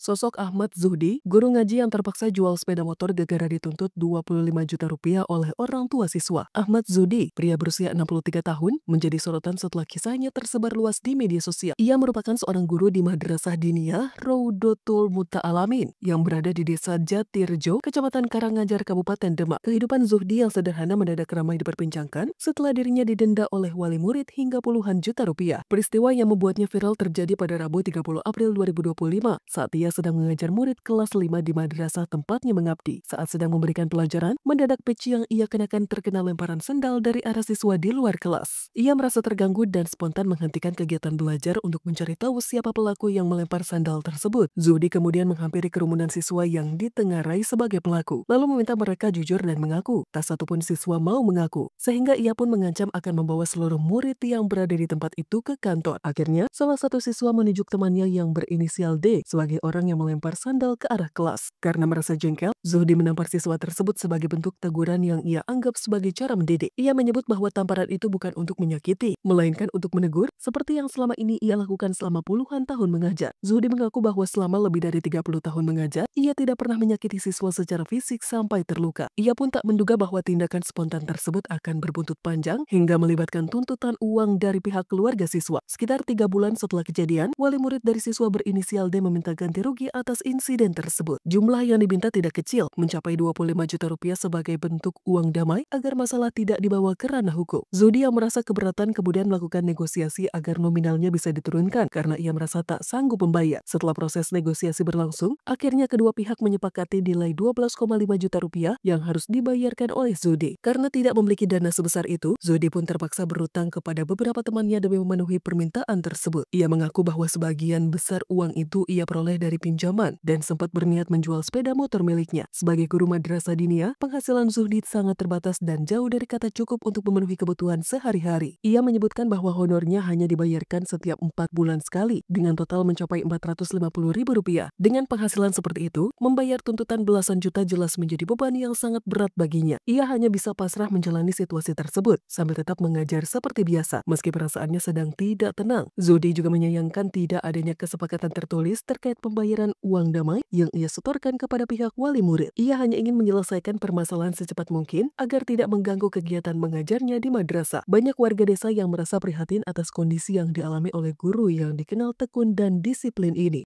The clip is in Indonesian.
Sosok Ahmad Zuhdi, guru ngaji yang terpaksa jual sepeda motor gara-gara dituntut Rp25 juta oleh orang tua siswa. Ahmad Zuhdi, pria berusia 63 tahun, menjadi sorotan setelah kisahnya tersebar luas di media sosial. Ia merupakan seorang guru di Madrasah Diniyah Raudatul Muta'alamin yang berada di Desa Jatirjo, Kecamatan Karangajar, Kabupaten Demak. Kehidupan Zuhdi yang sederhana mendadak ramai diperbincangkan setelah dirinya didenda oleh wali murid hingga puluhan juta rupiah. Peristiwa yang membuatnya viral terjadi pada Rabu 30 April 2025 saat ia sedang mengajar murid kelas 5 di madrasah tempatnya mengabdi. Saat sedang memberikan pelajaran, mendadak peci yang ia kenakan terkena lemparan sendal dari arah siswa di luar kelas. Ia merasa terganggu dan spontan menghentikan kegiatan belajar untuk mencari tahu siapa pelaku yang melempar sandal tersebut. Zuhdi kemudian menghampiri kerumunan siswa yang ditengarai sebagai pelaku, lalu meminta mereka jujur dan mengaku. Tak satupun siswa mau mengaku, sehingga ia pun mengancam akan membawa seluruh murid yang berada di tempat itu ke kantor. Akhirnya, salah satu siswa menunjuk temannya yang berinisial D sebagai orang yang melempar sandal ke arah kelas. Karena merasa jengkel, Zuhdi menampar siswa tersebut sebagai bentuk teguran yang ia anggap sebagai cara mendidik. Ia menyebut bahwa tamparan itu bukan untuk menyakiti, melainkan untuk menegur, seperti yang selama ini ia lakukan selama puluhan tahun mengajar. Zuhdi mengaku bahwa selama lebih dari 30 tahun mengajar, ia tidak pernah menyakiti siswa secara fisik sampai terluka. Ia pun tak menduga bahwa tindakan spontan tersebut akan berbuntut panjang hingga melibatkan tuntutan uang dari pihak keluarga siswa. Sekitar 3 bulan setelah kejadian, wali murid dari siswa berinisial D meminta ganti rugi atas insiden tersebut. Jumlah yang diminta tidak kecil, mencapai Rp25 juta sebagai bentuk uang damai agar masalah tidak dibawa ke ranah hukum. Zuhdi yang merasa keberatan kemudian melakukan negosiasi agar nominalnya bisa diturunkan karena ia merasa tak sanggup membayar. Setelah proses negosiasi berlangsung, akhirnya kedua pihak menyepakati nilai Rp12,5 juta yang harus dibayarkan oleh Zuhdi. Karena tidak memiliki dana sebesar itu, Zuhdi pun terpaksa berhutang kepada beberapa temannya demi memenuhi permintaan tersebut. Ia mengaku bahwa sebagian besar uang itu ia peroleh dari pinjaman dan sempat berniat menjual sepeda motor miliknya. Sebagai guru madrasah diniyah, penghasilan Zuhdi sangat terbatas dan jauh dari kata cukup untuk memenuhi kebutuhan sehari-hari. Ia menyebutkan bahwa honornya hanya dibayarkan setiap 4 bulan sekali dengan total mencapai Rp450.000. Dengan penghasilan seperti itu, membayar tuntutan belasan juta jelas menjadi beban yang sangat berat baginya. Ia hanya bisa pasrah menjalani situasi tersebut sambil tetap mengajar seperti biasa meski perasaannya sedang tidak tenang. Zuhdi juga menyayangkan tidak adanya kesepakatan tertulis terkait pembayaran uang damai yang ia setorkan kepada pihak wali murid. Ia hanya ingin menyelesaikan permasalahan secepat mungkin agar tidak mengganggu kegiatan mengajarnya di madrasah. Banyak warga desa yang merasa prihatin atas kondisi yang dialami oleh guru yang dikenal tekun dan disiplin ini.